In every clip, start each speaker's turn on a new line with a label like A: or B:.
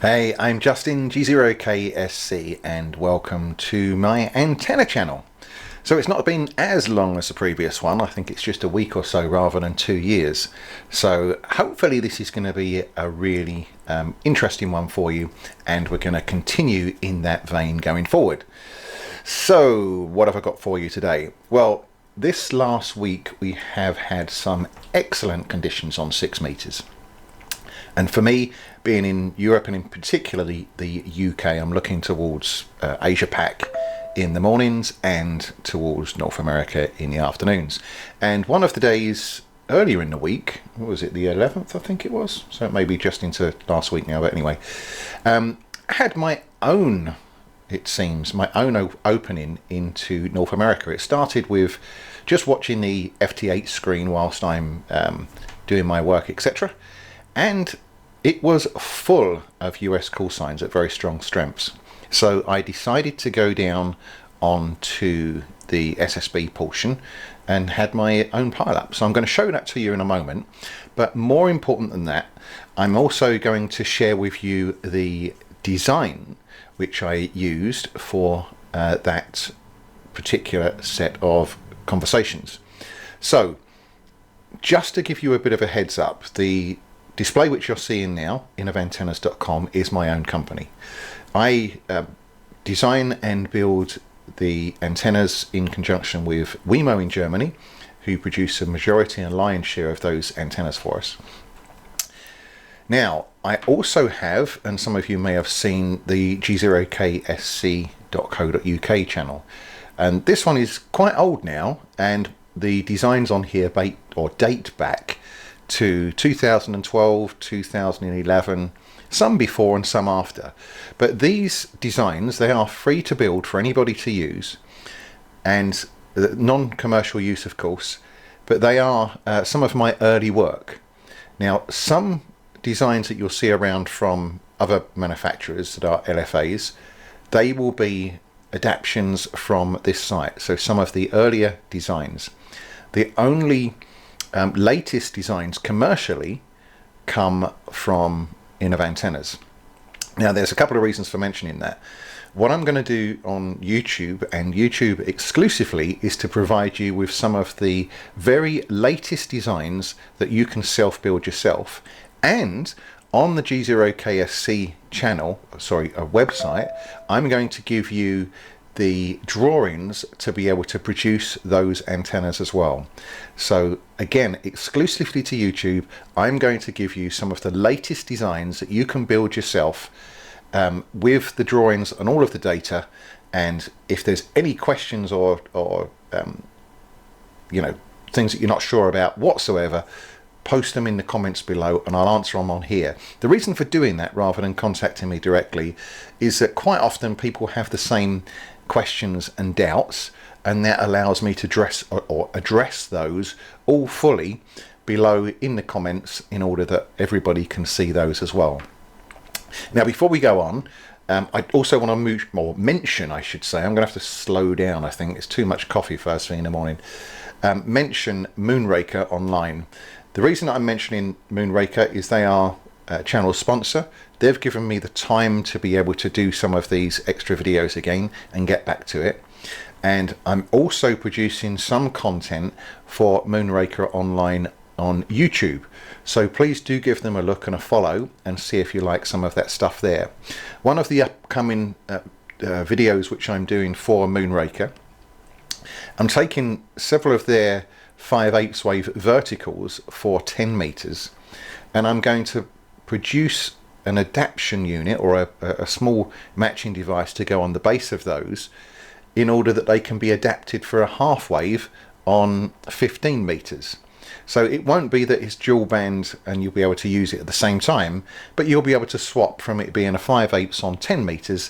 A: Hey, I'm Justin G0KSC and welcome to my antenna channel. So it's not been as long as the previous one. I think it's just a week or so rather than 2 years. So hopefully this is going to be a really interesting one for you, and we're going to continue in that vein going forward. So what have I got for you today? Well, this last week we have had some excellent conditions on 6 meters. And for me, being in Europe and in particular the UK, I'm looking towards Asia Pac in the mornings and towards North America in the afternoons. And one of the days earlier in the week, what was it, the 11th I think it was, so it may be just into last week now, but anyway, I had my own, it seems, my own opening into North America. It started with just watching the FT8 screen whilst I'm doing my work, etc. And it was full of US call signs at very strong strengths. So I decided to go down onto the SSB portion and had my own pileup. So I'm going to show that to you in a moment. But more important than that, I'm also going to share with you the design which I used for that particular set of conversations. So just to give you a bit of a heads up, the display which you're seeing now, innovantennas.com, is my own company. I design and build the antennas in conjunction with Wemo in Germany, who produce a majority and lion's share of those antennas for us. Now, I also have, and some of you may have seen, the G0KSC.co.uk channel. And this one is quite old now, and the designs on here date back to 2012, 2011, some before and some after. But these designs, they are free to build for anybody to use, and non-commercial use of course, but they are some of my early work. Now, some designs that you'll see around from other manufacturers that are LFAs, they will be adaptations from this site. So some of the earlier designs, the only latest designs commercially come from Innovantennas. Now there's a couple of reasons for mentioning that. What I'm going to do on YouTube, and YouTube exclusively, is to provide you with some of the very latest designs that you can self-build yourself. And on the G0KSC channel, website, I'm going to give you the drawings to be able to produce those antennas as well. So again, exclusively to YouTube, I'm going to give you some of the latest designs that you can build yourself with the drawings and all of the data. And if there's any questions or you know, things that you're not sure about whatsoever, post them in the comments below and I'll answer them on here. The reason for doing that rather than contacting me directly is that quite often people have the same questions and doubts, and that allows me to address those all fully below in the comments in order that everybody can see those as well. Now before we go on, I also want to mention, I should say, I'm going to have to slow down, I think it's too much coffee first thing in the morning, mention Moonraker online. The reason I'm mentioning Moonraker is they are a channel sponsor. They've given me the time to be able to do some of these extra videos again and get back to it. And I'm also producing some content for Moonraker online on YouTube. So please do give them a look and a follow and see if you like some of that stuff there. One of the upcoming videos which I'm doing for Moonraker, I'm taking several of their 5/8 wave verticals for 10 meters, and I'm going to produce an adaptation unit or a small matching device to go on the base of those in order that they can be adapted for a half wave on 15 meters. So it won't be that it's dual band and you'll be able to use it at the same time, but you'll be able to swap from it being a 5/8 on 10 meters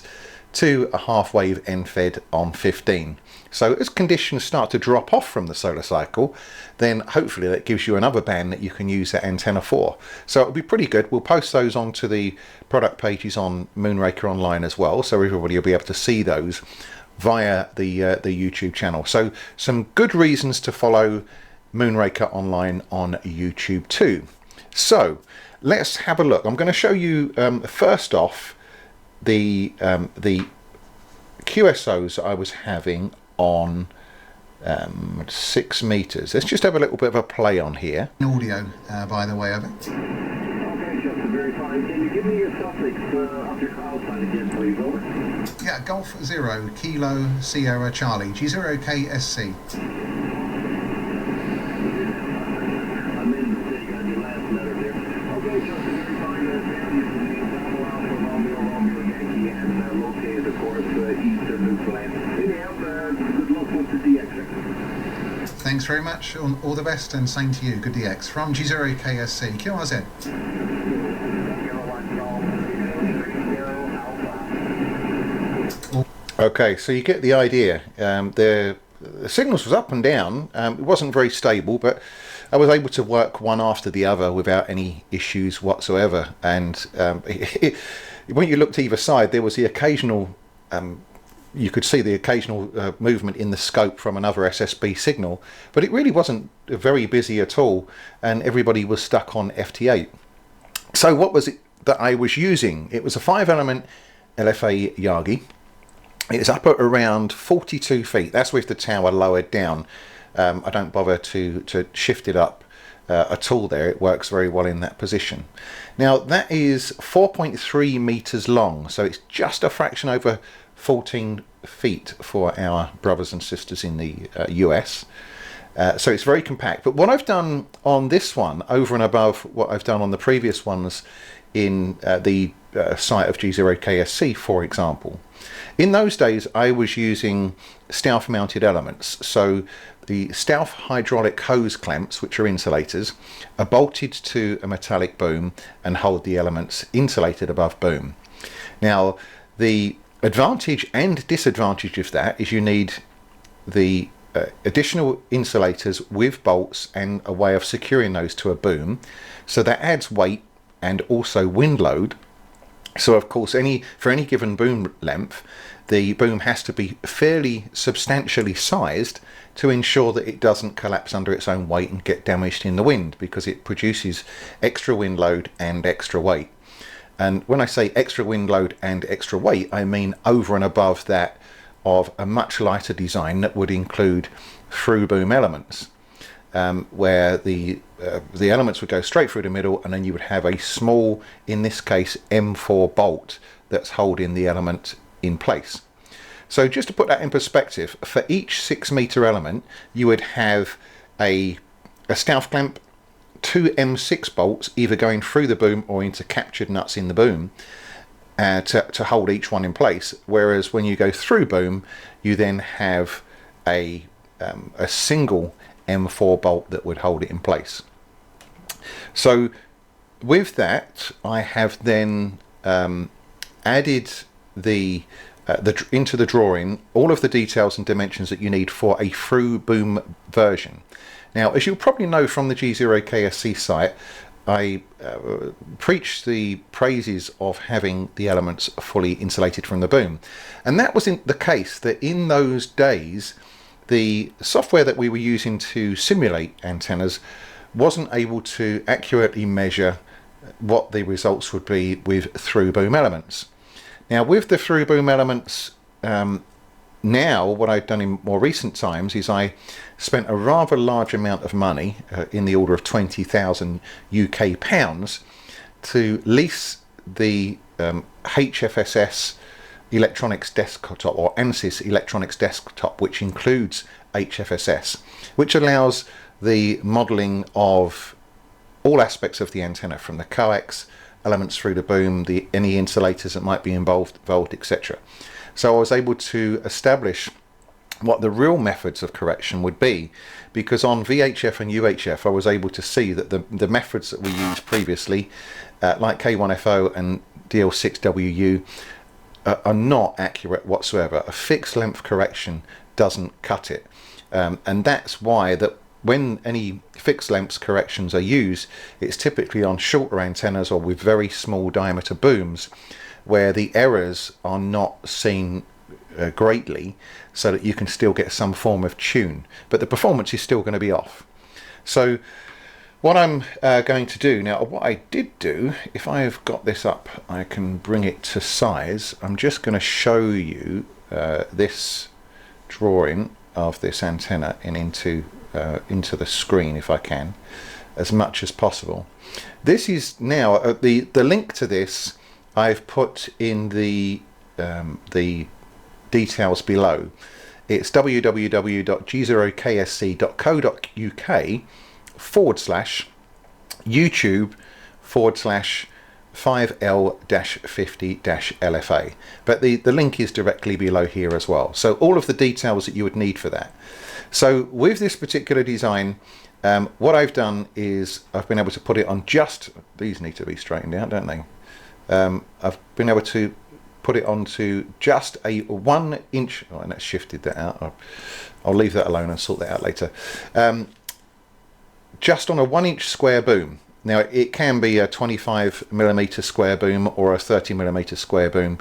A: to a half wave end-fed on 15. So as conditions start to drop off from the solar cycle, then hopefully that gives you another band that you can use that antenna for. So it'll be pretty good. We'll post those onto the product pages on Moonraker online as well, so everybody will be able to see those via the YouTube channel. So some good reasons to follow Moonraker online on YouTube too. So let's have a look. I'm going to show you first off the QSOs that I was having on 6 meters. Let's just have a little bit of a play on here.
B: Audio, by the way of it.
C: Okay, Justin, very fine. Can you give me your suffix of your call sign again, please? Over.
B: Yeah, Golf 0, Kilo Sierra Charlie, G0KSC.
C: I made a mistake on your last letter there. Okay, Justin, very fine. Romeo Yankee, and located, of course, east of Newfoundland. Anyhow, good luck with the DX.
B: Thanks very much, all the best, and same to you. Good DX from G0KSC, QRZ.
A: Okay, so you get the idea. The signals was up and down. It wasn't very stable, but I was able to work one after the other without any issues whatsoever. And when you looked either side, there was the occasional, you could see the occasional movement in the scope from another SSB signal, but it really wasn't very busy at all, and everybody was stuck on FT8. So what was it that I was using? It was a 5-element LFA Yagi. It's up at around 42 feet. That's with the tower lowered down. I don't bother to shift it up at all there. It works very well in that position. Now that is 4.3 meters long, so it's just a fraction over 14 feet for our brothers and sisters in the US. So it's very compact. But what I've done on this one, over and above what I've done on the previous ones in the site of G0KSC, for example, in those days I was using Stealth mounted elements. So the Stealth hydraulic hose clamps, which are insulators, are bolted to a metallic boom and hold the elements insulated above boom. Now the advantage and disadvantage of that is you need the additional insulators with bolts and a way of securing those to a boom, so that adds weight and also wind load. So of course for any given boom length, the boom has to be fairly substantially sized to ensure that it doesn't collapse under its own weight and get damaged in the wind, because it produces extra wind load and extra weight. And when I say extra wind load and extra weight, I mean over and above that of a much lighter design that would include through boom elements, where the elements would go straight through the middle, and then you would have a small, in this case M4 bolt, that's holding the element in place. So just to put that in perspective, for each 6 meter element you would have a Stealth clamp, 2 M6 bolts either going through the boom or into captured nuts in the boom to hold each one in place, whereas when you go through boom you then have a single M4 bolt that would hold it in place. So with that I have then added into the drawing all of the details and dimensions that you need for a through boom version. Now, as you'll probably know from the G0KSC site, I preach the praises of having the elements fully insulated from the boom, and that was the case that in those days the software that we were using to simulate antennas wasn't able to accurately measure what the results would be with through boom elements. Now with the through boom elements, now what I've done in more recent times is I spent a rather large amount of money, in the order of 20,000 UK pounds, to lease the HFSS electronics desktop, or ANSYS electronics desktop, which includes HFSS, which allows the modelling of all aspects of the antenna, from the coax, elements through the boom, any insulators that might be involved, etc. So I was able to establish what the real methods of correction would be, because on VHF and UHF I was able to see that the methods that we used previously, like K1FO and DL6WU, are not accurate whatsoever. A fixed length correction doesn't cut it, and that's why that when any fixed length corrections are used, it's typically on shorter antennas or with very small diameter booms, where the errors are not seen greatly, so that you can still get some form of tune, but the performance is still going to be off. So What I'm going to do now, what I did do, if I've got this up, I can bring it to size. I'm just going to show you this drawing of this antenna and into the screen, if I can, as much as possible. This is now the link to this I've put in the details below. It's www.g0ksc.co.uk//5L-50-LFA, but the link is directly below here as well, so all of the details that you would need for that. So with this particular design, what I've done is I've been able to put it on just, these need to be straightened out, don't they? I've been able to put it onto just a 1 inch, oh, and that's shifted that out. I'll leave that alone and sort that out later. Just on a 1 inch square boom. Now it can be a 25mm square boom or a 30mm square boom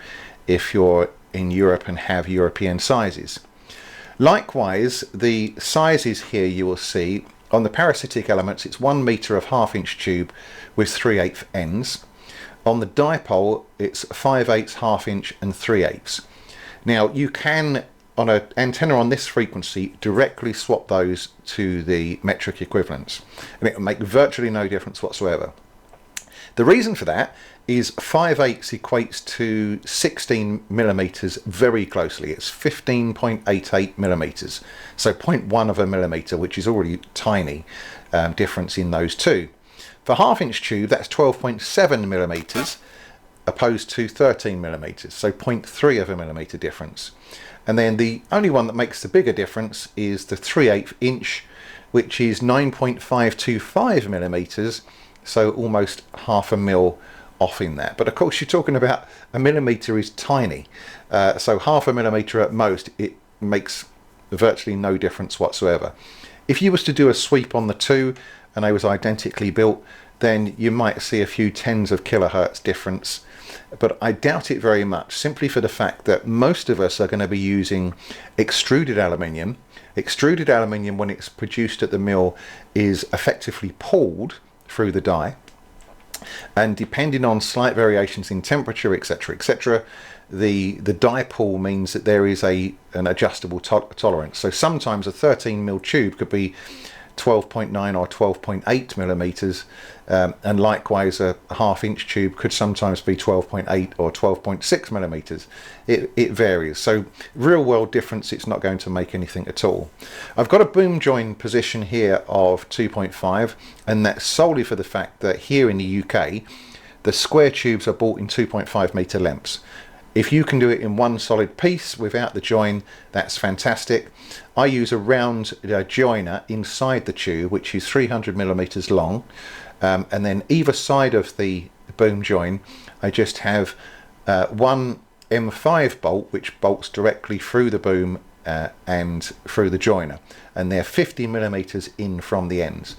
A: if you're in Europe and have European sizes. Likewise, the sizes here you will see on the parasitic elements, it's 1 meter of 1/2 inch tube with 3/8 ends. On the dipole, it's 5/8, 1/2 inch and 3/8. Now you can, on an antenna on this frequency, directly swap those to the metric equivalents, and it will make virtually no difference whatsoever. The reason for that is 5/8 equates to 16mm very closely. It's 15.88mm, so 0.1 of a millimeter, which is already tiny difference in those two. For 1/2 inch tube, that's 12.7mm opposed to 13mm, so 0.3 of a millimeter difference. And then the only one that makes the bigger difference is the 3/8 inch, which is 9.525mm, so almost 1/2 mil off in that. But of course you're talking about a millimeter is tiny, so 1/2 millimeter at most, it makes virtually no difference whatsoever. If you was to do a sweep on the two and they was identically built, then you might see a few tens of kilohertz difference, but I doubt it very much, simply for the fact that most of us are going to be using extruded aluminium. Extruded aluminium, when it's produced at the mill, is effectively pulled through the die, and depending on slight variations in temperature, etc., etc., the dipole means that there is an adjustable tolerance. So sometimes a 13mm tube could be 12.9 or 12.8 millimeters, and likewise a 1/2 inch tube could sometimes be 12.8 or 12.6 millimeters. It varies, so real world difference, it's not going to make anything at all. I've got a boom join position here of 2.5, and that's solely for the fact that here in the UK the square tubes are bought in 2.5 meter lengths. If you can do it in one solid piece without the join, that's fantastic. I use a round joiner inside the tube, which is 300mm long, and then either side of the boom join I just have one M5 bolt which bolts directly through the boom and through the joiner, and they're 50mm in from the ends.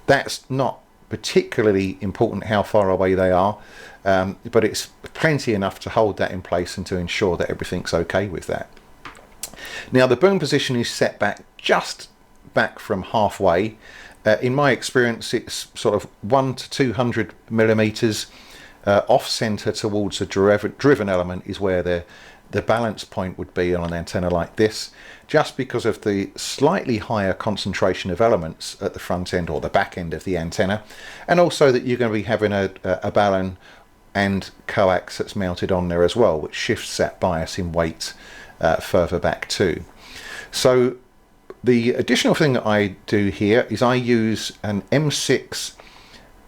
A: That's not particularly important how far away they are, but it's plenty enough to hold that in place and to ensure that everything's okay with that. Now the boom position is set back just back from halfway. In my experience, it's sort of 1 to 200mm off center towards the driven element is where the balance point would be on an antenna like this, just because of the slightly higher concentration of elements at the front end or the back end of the antenna, and also that you're going to be having a Balun and coax that's mounted on there as well, which shifts that bias in weight further back too. So the additional thing that I do here is I use an M6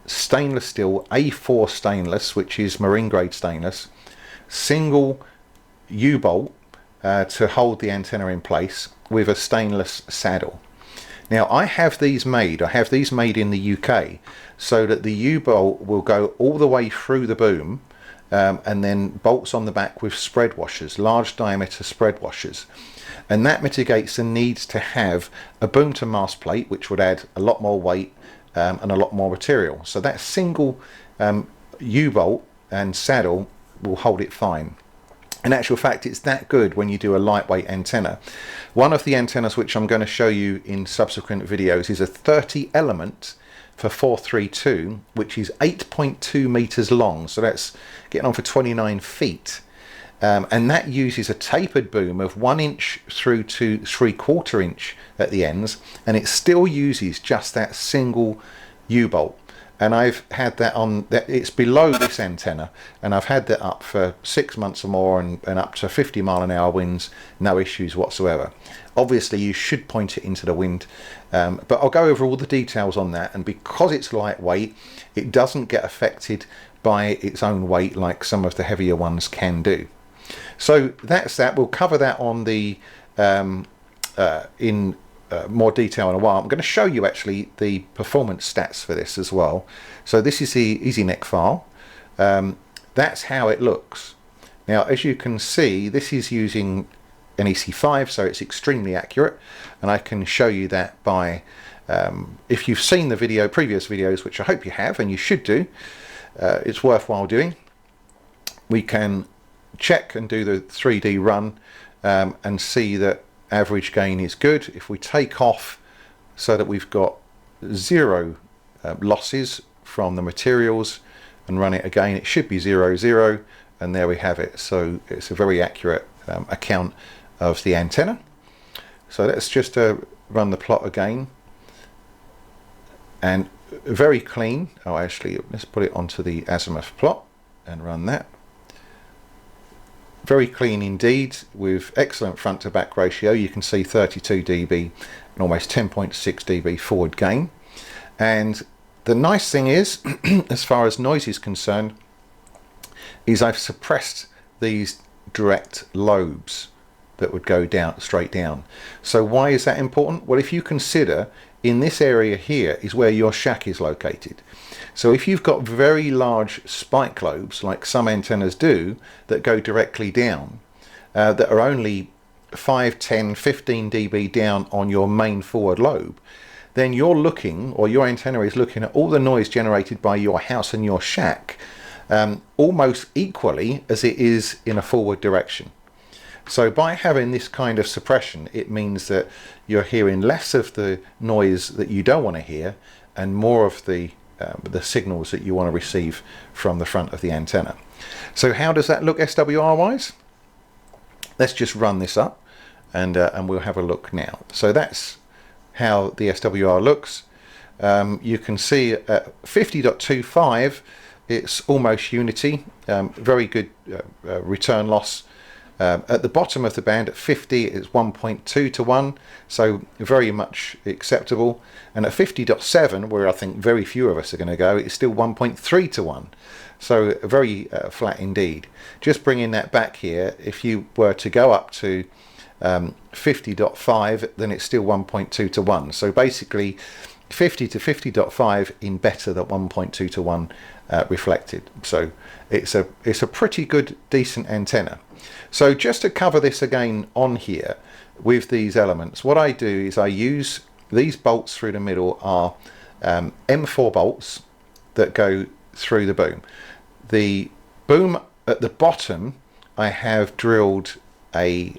A: stainless steel A4 stainless, which is marine grade stainless, single U-bolt to hold the antenna in place with a stainless saddle. Now I have these made in the UK, so that the U-bolt will go all the way through the boom, and then bolts on the back with spread washers, large diameter spread washers, and that mitigates the need to have a boom to mast plate, which would add a lot more weight and a lot more material. So that single U-bolt and saddle will hold it fine. In actual fact, it's that good when you do a lightweight antenna. One of the antennas which I'm going to show you in subsequent videos is a 30 element for 432, which is 8.2 meters long, so that's getting on for 29 feet. And that uses a tapered boom of 1 inch through to 3/4 inch at the ends, and it still uses just that single U-bolt. And I've had that on, that it's below this antenna, and I've had that up for 6 months or more, and up to 50-mile-an-hour winds, no issues whatsoever. Obviously you should point it into the wind, but I'll go over all the details on that. And because it's lightweight, it doesn't get affected by its own weight like some of the heavier ones can do. So that's that. We'll cover that on the in more detail in a while. I'm going to show you actually the performance stats for this as well. So this is the EasyNet file. That's how it looks. Now, as you can see, this is using an EC5, so it's extremely accurate, and I can show you that by if you've seen the previous videos, which I hope you have, and you should do. It's worthwhile doing. We can check and do the 3D run and see that average gain is good. If we take off so that we've got 0 losses from the materials and run it again, it should be 0, 0, and there we have it. So it's a very accurate account of the antenna. So let's just run the plot again, and very clean. Oh, actually, let's put it onto the azimuth plot and run that. Very clean indeed, with excellent front to back ratio. You can see 32 dB and almost 10.6 dB forward gain. And the nice thing is, as far as noise is concerned, is I've suppressed these direct lobes that would go down straight down. So why is that important? Well, if you consider in this area here is where your shack is located. So if you've got very large spike lobes, like some antennas do, that go directly down, that are only 5, 10, 15 dB down on your main forward lobe, then you're looking, or your antenna is looking at all the noise generated by your house and your shack almost equally as it is in a forward direction. So by having this kind of suppression, it means that you're hearing less of the noise that you don't want to hear, and more of the signals that you want to receive from the front of the antenna. So how does that look SWR wise? Let's just run this up, and we'll have a look now. So that's how the SWR looks. You can see at 50.25 it's almost unity, very good return loss. At the bottom of the band at 50 it's 1.2 to 1, so very much acceptable. And at 50.7, where I think very few of us are going to go, it's still 1.3 to 1, so very flat indeed. Just bringing that back here, if you were to go up to 50.5, then it's still 1.2 to 1, so basically 50 to 50.5 in better than 1.2 to 1 reflected. So it's a pretty good, decent antenna. So just to cover this again on here with these elements, what I do is I use these bolts through the middle are M4 bolts that go through the boom. The boom at the bottom, I have drilled a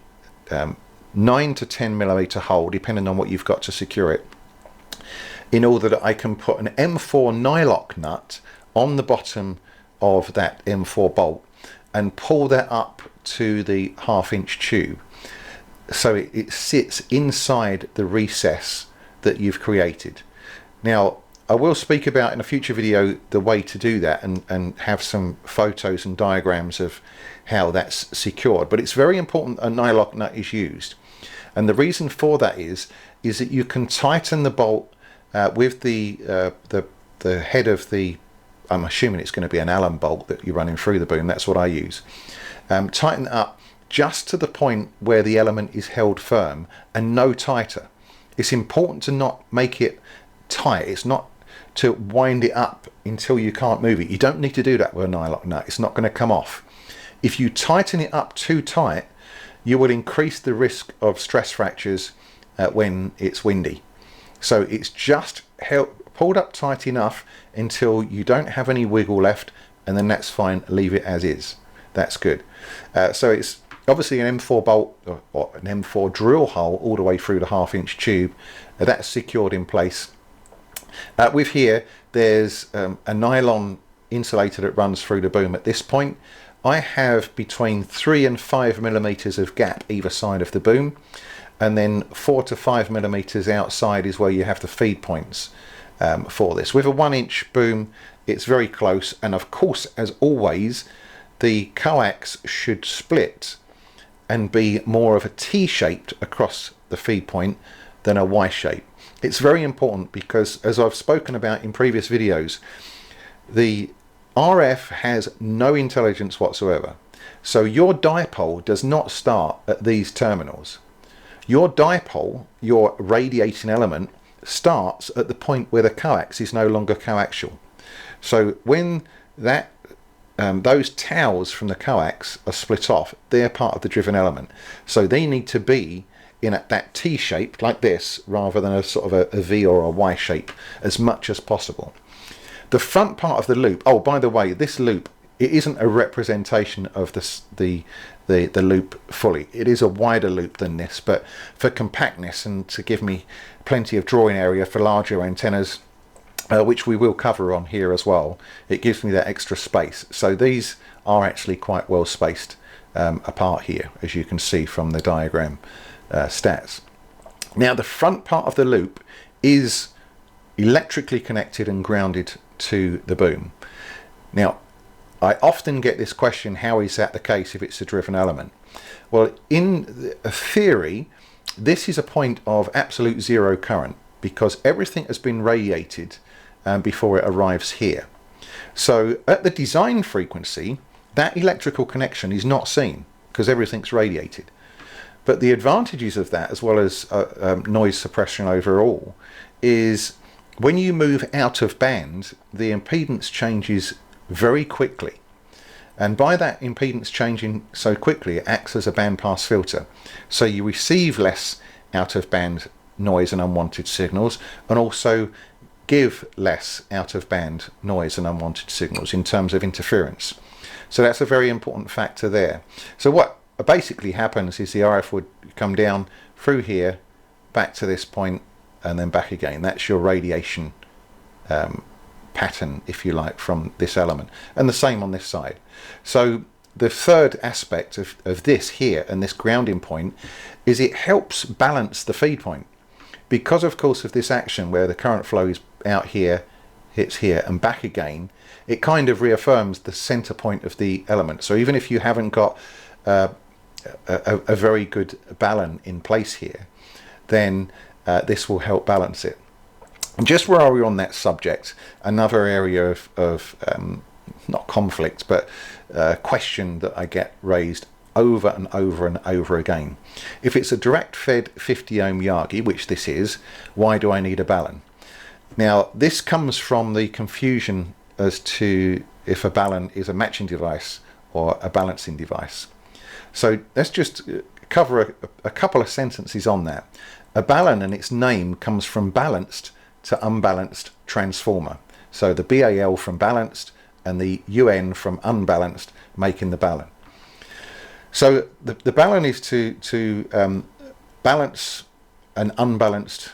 A: 9 to 10 millimeter hole, depending on what you've got to secure it, in order that I can put an M4 nylock nut on the bottom of that M4 bolt and pull that up to the 1/2 inch tube, so it sits inside the recess that you've created. Now I will speak about in a future video the way to do that, and have some photos and diagrams of how that's secured, but it's very important a nylock nut is used. And the reason for that is that you can tighten the bolt with the head of the, I'm assuming it's going to be an Allen bolt that you're running through the boom, that's what I use. Tighten it up just to the point where the element is held firm and no tighter. It's important to not make it tight. It's not to wind it up until you can't move it. You don't need to do that with a nylock nut. It's not going to come off. If you tighten it up too tight, you will increase the risk of stress fractures when it's windy. So it's just pulled up tight enough until you don't have any wiggle left, and then that's fine, leave it as is. That's good. So it's obviously an M4 bolt or an M4 drill hole all the way through the 1/2 inch tube. That's secured in place. With here, there's a nylon insulator that runs through the boom at this point. I have between 3 and 5 millimeters of gap either side of the boom, and then 4 to 5 millimeters outside is where you have the feed points for this. With a 1-inch boom, it's very close, and of course, as always, the coax should split and be more of a T-shaped across the feed point than a Y shape. It's very important because, as I've spoken about in previous videos, the RF has no intelligence whatsoever. So your dipole does not start at these terminals. Your dipole, your radiating element, starts at the point where the coax is no longer coaxial. So when that those towers from the coax are split off, they're part of the driven element. So they need to be in that T shape like this, rather than a sort of a V or a Y shape, as much as possible. The front part of the loop, oh, by the way, this loop, it isn't a representation of the loop fully. It is a wider loop than this, but for compactness and to give me plenty of drawing area for larger antennas, which we will cover on here as well, it gives me that extra space. So these are actually quite well spaced apart here, as you can see from the diagram stats. Now the front part of the loop is electrically connected and grounded to the boom. Now I often get this question, how is that the case if it's a driven element? Well, in theory, this is a point of absolute zero current because everything has been radiated before it arrives here. So at the design frequency, that electrical connection is not seen because everything's radiated. But the advantages of that, as well as noise suppression overall, is when you move out of band, the impedance changes very quickly. And by that impedance changing so quickly, it acts as a bandpass filter. So you receive less out of band noise and unwanted signals, and also give less out of band noise and unwanted signals in terms of interference. So that's a very important factor there. So what basically happens is the RF would come down through here, back to this point, and then back again. That's your radiation pattern, if you like, from this element, and the same on this side. So the third aspect of this here and this grounding point is it helps balance the feed point, because of course of this action where the current flow is out here, hits here and back again. It kind of reaffirms the center point of the element. So even if you haven't got a very good Balun in place here, then this will help balance it. And just where are we on that subject, another area of not conflict, but question that I get raised over and over and over again. If it's a direct fed 50 ohm Yagi, which this is, why do I need a Balun? Now this comes from the confusion as to if a Balun is a matching device or a balancing device. So let's just cover a couple of sentences on that. A Balun and its name comes from balanced to unbalanced transformer. So the BAL from balanced and the UN from unbalanced, making the Balun. So the Balun is to balance an unbalanced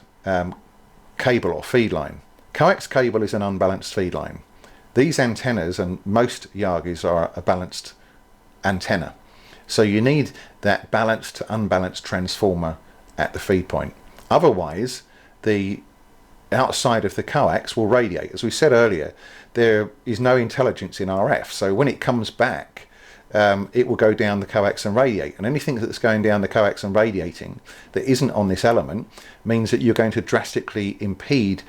A: cable or feed line. Coax cable is an unbalanced feed line. These antennas and most Yagis are a balanced antenna. So you need that balanced to unbalanced transformer at the feed point. Otherwise, the outside of the coax will radiate. As we said earlier, there is no intelligence in RF. So when it comes back, it will go down the coax and radiate. And anything that's going down the coax and radiating that isn't on this element means that you're going to drastically impede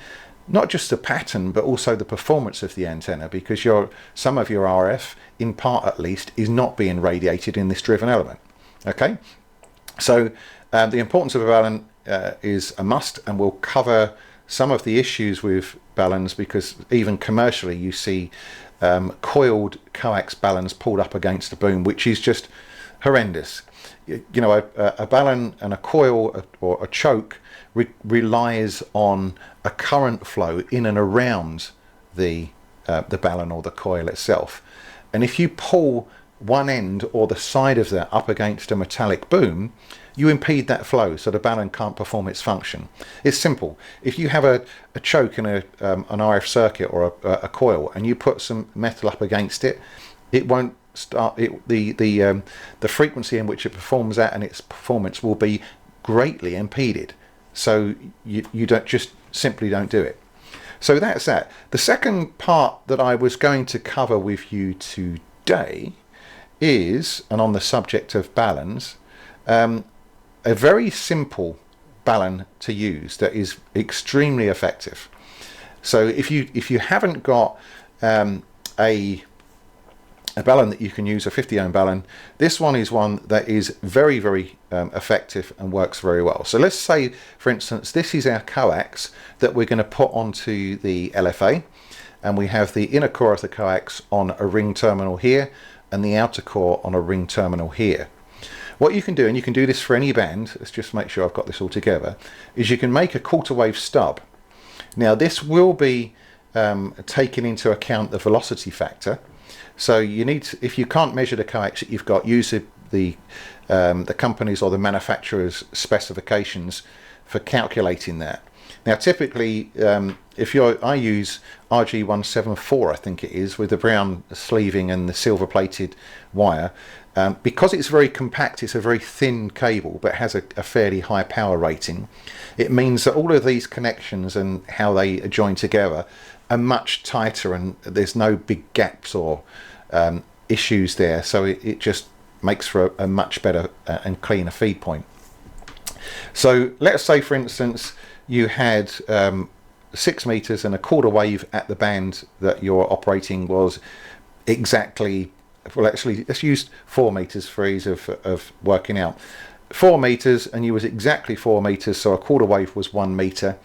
A: not just the pattern, but also the performance of the antenna, because some of your RF, in part at least, is not being radiated in this driven element. Okay, so the importance of a Balun is a must, and we'll cover some of the issues with Baluns, because even commercially you see coiled coax Baluns pulled up against the boom, which is just horrendous. You know, a Balun and a coil or a choke relies on a current flow in and around the Balun or the coil itself, and if you pull one end or the side of that up against a metallic boom, you impede that flow, so the balun can't perform its function. It's simple. If you have a choke in an RF circuit or a coil, and you put some metal up against it, it won't start. The frequency in which it performs at and its performance will be greatly impeded. So you simply don't do it. So that's that. The second part that I was going to cover with you today is, and on the subject of baluns, a very simple balun to use that is extremely effective. So if you haven't got a balun that you can use, a 50 ohm balun, this one is one that is very, very effective and works very well. So let's say, for instance, this is our coax that we're going to put onto the LFA, and we have the inner core of the coax on a ring terminal here and the outer core on a ring terminal here. What you can do, and you can do this for any band, let's just make sure I've got this all together, is you can make a quarter wave stub. Now this will be taking into account the velocity factor. So you need to, if you can't measure the coax that you've got, use the company's or the manufacturer's specifications for calculating that. Now typically, I use RG174, I think it is, with the brown sleeving and the silver plated wire. Because it's very compact, it's a very thin cable, but has a fairly high power rating. It means that all of these connections and how they join together are much tighter, and there's no big gaps or issues there. So it just makes for a much better and cleaner feed point. So let's say, for instance, you had 6 meters and a quarter wave at the band that you're operating was exactly, well, actually let's use 4 meters for ease of working out. 4 meters, and you was exactly 4 meters, so a quarter wave was 1 meter.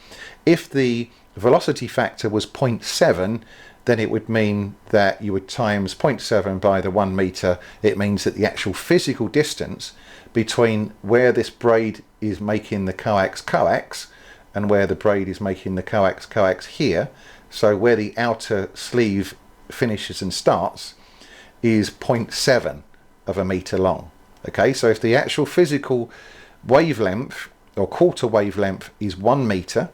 A: If the velocity factor was 0.7, then it would mean that you would times 0.7 by the 1 meter. It means that the actual physical distance between where this braid is making the coax and where the braid is making the coax here, so where the outer sleeve finishes and starts, is 0.7 of a meter long. Okay, so if the actual physical wavelength or quarter wavelength is 1 meter,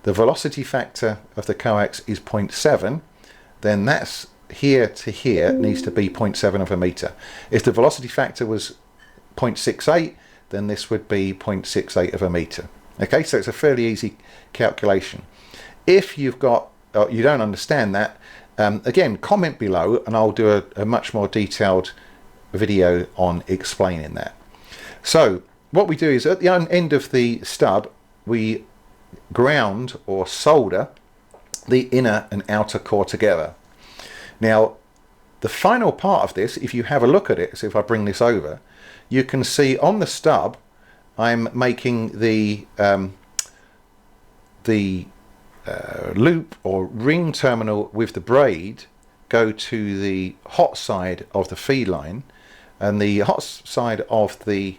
A: the velocity factor of the coax is 0.7, then that's here to here needs to be 0.7 of a meter. If the velocity factor was 0.68, then this would be 0.68 of a meter. Okay, so it's a fairly easy calculation. If you've got, you don't understand that, again, comment below and I'll do a much more detailed video on explaining that. So what we do is at the end of the stub, we ground or solder the inner and outer core together. Now the final part of this, if you have a look at it, so if I bring this over, you can see on the stub I'm making the loop or ring terminal with the braid go to the hot side of the feed line, and the hot side of the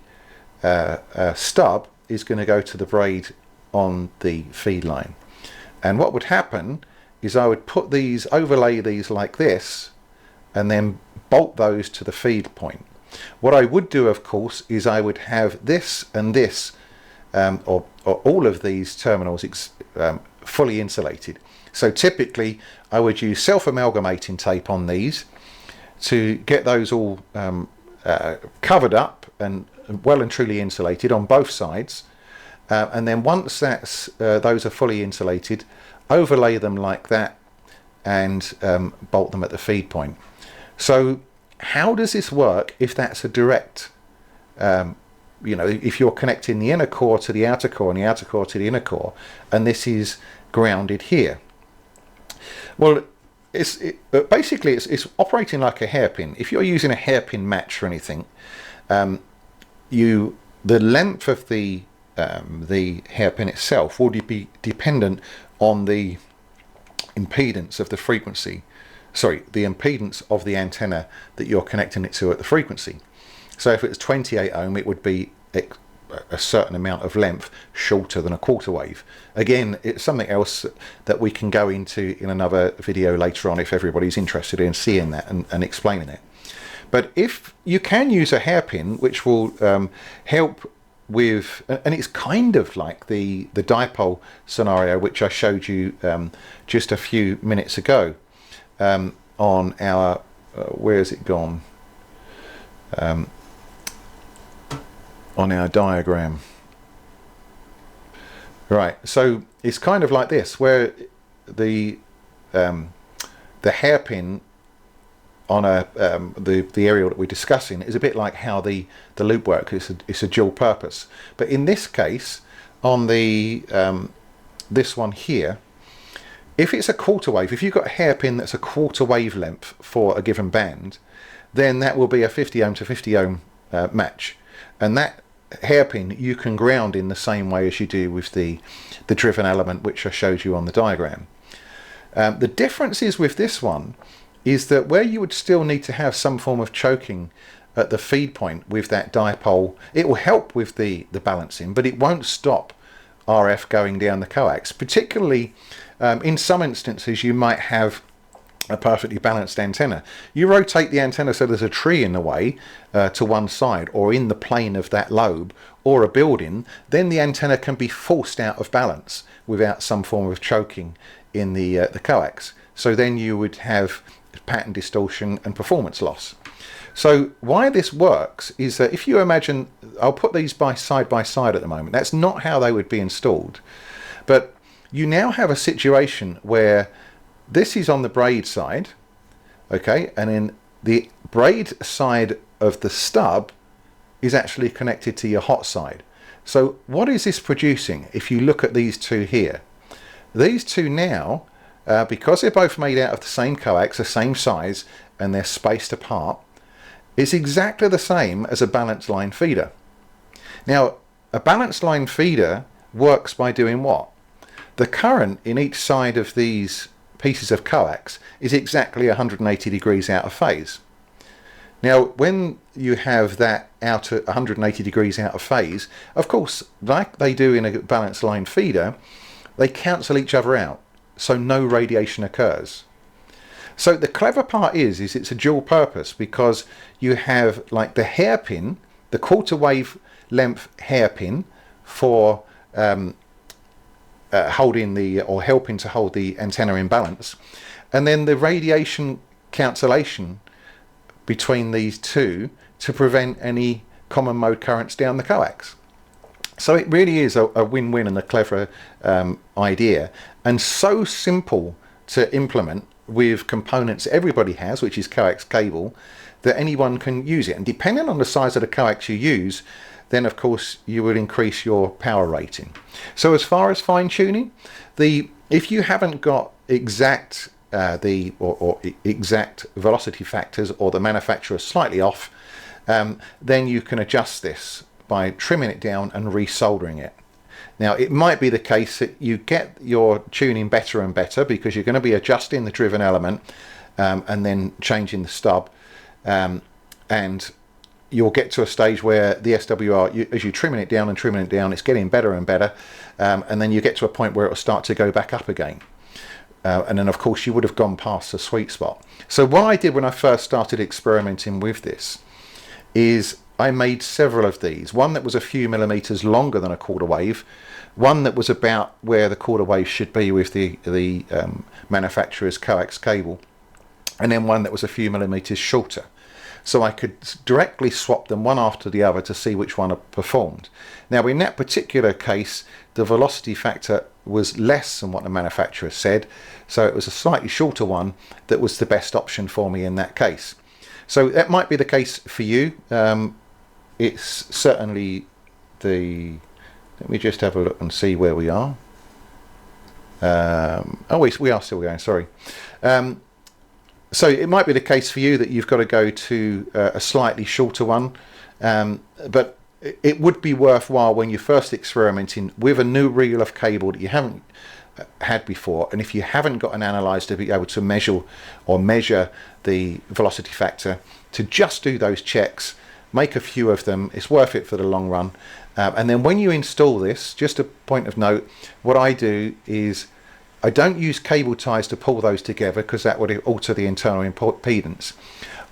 A: stub is going to go to the braid on the feed line. And what would happen is I would put these, overlay these like this, and then bolt those to the feed point. What I would do, of course, is I would have this and this, or all of these terminals fully insulated. So typically I would use self-amalgamating tape on these to get those all covered up and well and truly insulated on both sides, and then once that's those are fully insulated, overlay them like that and bolt them at the feed point. So how does this work if that's a direct, you know, if you're connecting the inner core to the outer core and the outer core to the inner core, and this is grounded here? Well, basically it's operating like a hairpin. If you're using a hairpin match or anything, the length of the hairpin itself will be dependent on the impedance of the frequency, the impedance of the antenna that you're connecting it to at the frequency. So if it's 28 ohm, it would be a certain amount of length shorter than a quarter wave. Again, it's something else that we can go into in another video later on if everybody's interested in seeing that and explaining it. But if you can use a hairpin, which will help with, and it's kind of like the dipole scenario which I showed you just a few minutes ago on our where has it gone, on our diagram. Right, so it's kind of like this, where the hairpin on the aerial that we're discussing is a bit like how the loop works. It's a dual purpose. But in this case, on the this one here, if it's a quarter wave, if you've got a hairpin that's a quarter wavelength for a given band, then that will be a 50 ohm to 50 ohm match, and that hairpin you can ground in the same way as you do with the driven element, which I showed you on the diagram. The difference is with this one is that where you would still need to have some form of choking at the feed point with that dipole, it will help with the balancing, but it won't stop RF going down the coax. Particularly in some instances you might have a perfectly balanced antenna. You rotate the antenna so there's a tree in the way to one side, or in the plane of that lobe, or a building, then the antenna can be forced out of balance without some form of choking in the coax. So then you would have pattern distortion and performance loss. So why this works is that if you imagine, I'll put these side by side at the moment, that's not how they would be installed, but you now have a situation where this is on the braid side, okay, and then the braid side of the stub is actually connected to your hot side. So what is this producing? If you look at these two here, these two now, because they're both made out of the same coax, the same size, and they're spaced apart, it's exactly the same as a balanced line feeder. Now, a balanced line feeder works by doing what? The current in each side of these pieces of coax is exactly 180 degrees out of phase. Now, when you have that out at 180 degrees out of phase, of course, like they do in a balanced line feeder, they cancel each other out, so no radiation occurs. So the clever part is it's a dual purpose, because you have like the hairpin, the quarter wave length hairpin for holding or helping to hold the antenna in balance, and then the radiation cancellation between these two to prevent any common mode currents down the coax. So it really is a win-win and a clever idea, and so simple to implement with components everybody has, which is coax cable, that anyone can use it. And depending on the size of the coax you use, then of course you will increase your power rating. So as far as fine-tuning, if you haven't got exact exact velocity factors, or the manufacturer is slightly off, then you can adjust this by trimming it down and resoldering it. Now, it might be the case that you get your tuning better and better because you're going to be adjusting the driven element and then changing the stub, and you'll get to a stage where the SWR, as you're trimming it down, it's getting better and better, and then you get to a point where it will start to go back up again. And then, of course, you would have gone past the sweet spot. So what I did when I first started experimenting with this is I made several of these. One that was a few millimeters longer than a quarter wave, one that was about where the quarter wave should be with the manufacturer's coax cable, and then one that was a few millimeters shorter. So I could directly swap them one after the other to see which one performed. Now, in that particular case, the velocity factor was less than what the manufacturer said, so it was a slightly shorter one that was the best option for me in that case. So that might be the case for you. It's certainly let me just have a look and see where we are. We are still going, sorry. So it might be the case for you that you've got to go to a slightly shorter one, but it would be worthwhile when you're first experimenting with a new reel of cable that you haven't had before, and if you haven't got an analyzer to be able to measure the velocity factor, to just do those checks, make a few of them. It's worth it for the long run. And then when you install this, just a point of note, what I do is I don't use cable ties to pull those together because that would alter the internal impedance.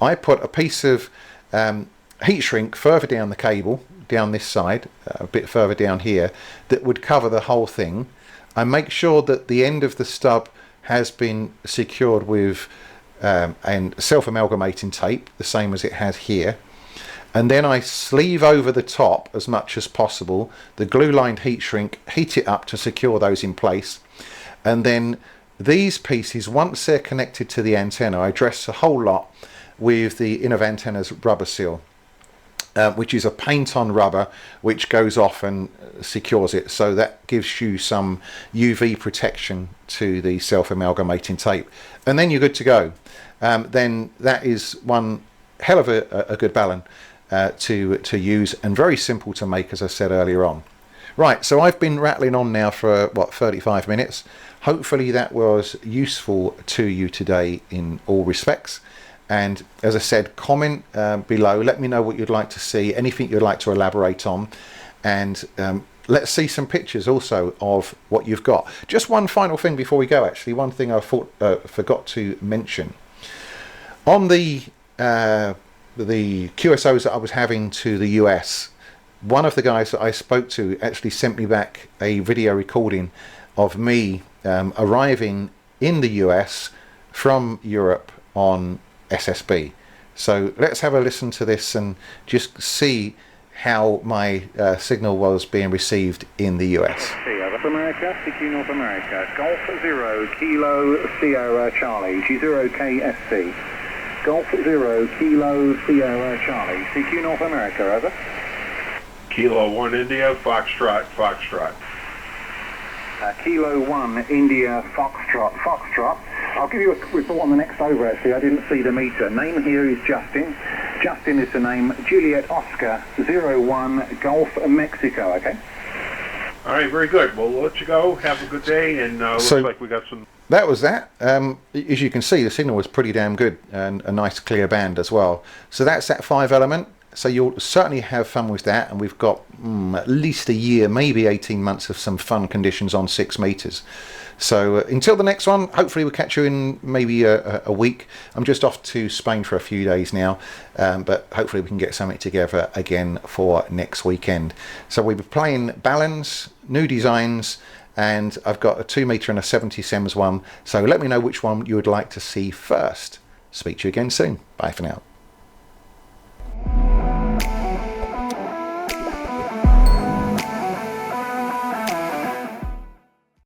A: I put a piece of heat shrink further down the cable, down this side, a bit further down here, that would cover the whole thing. I make sure that the end of the stub has been secured with and self-amalgamating tape, the same as it has here. And then I sleeve over the top as much as possible the glue-lined heat shrink, heat it up to secure those in place. And then these pieces, once they're connected to the antenna, I dress the whole lot with the inner antenna's rubber seal, which is a paint-on rubber which goes off and secures it. So that gives you some UV protection to the self-amalgamating tape. And then you're good to go. Then that is one hell of a good Balun to use, and very simple to make, as I said earlier on. Right, so I've been rattling on now for what, 35 minutes. Hopefully that was useful to you today in all respects. And as I said, comment below, let me know what you'd like to see, anything you'd like to elaborate on, and let's see some pictures also of what you've got. Just one final thing before we go, actually, one thing I forgot to mention. On the QSOs that I was having to the US, one of the guys that I spoke to actually sent me back a video recording of me arriving in the US from Europe on SSB. So let's have a listen to this and just see how my signal was being received in the US.
C: North America, CQ North America, Golf 0, Kilo Sierra Charlie, G0KSC. Golf 0, Kilo Sierra Charlie, CQ North America, over.
D: Kilo 1 India, Foxtrot, Foxtrot.
C: Kilo 1 India, Foxtrot, Foxtrot. I'll give you a report on the next over, actually. I didn't see the meter. Name here is Justin. Justin is the name. Juliet Oscar 01 Golf Mexico, okay?
D: All right, very good. Well, we'll let you go. Have a good day, and looks like we got some...
A: That was that. As you can see, the signal was pretty damn good, and a nice clear band as well. So that's that 5 element. So you'll certainly have fun with that, and we've got at least a year, maybe 18 months of some fun conditions on 6 meters. So until the next one, hopefully we'll catch you in maybe a week. I'm just off to Spain for a few days now, but hopefully we can get something together again for next weekend. So we'll be playing Baluns, new designs, and I've got a 2 meter and a 70 SEMS one. So let me know which one you would like to see first. Speak to you again soon. Bye for now.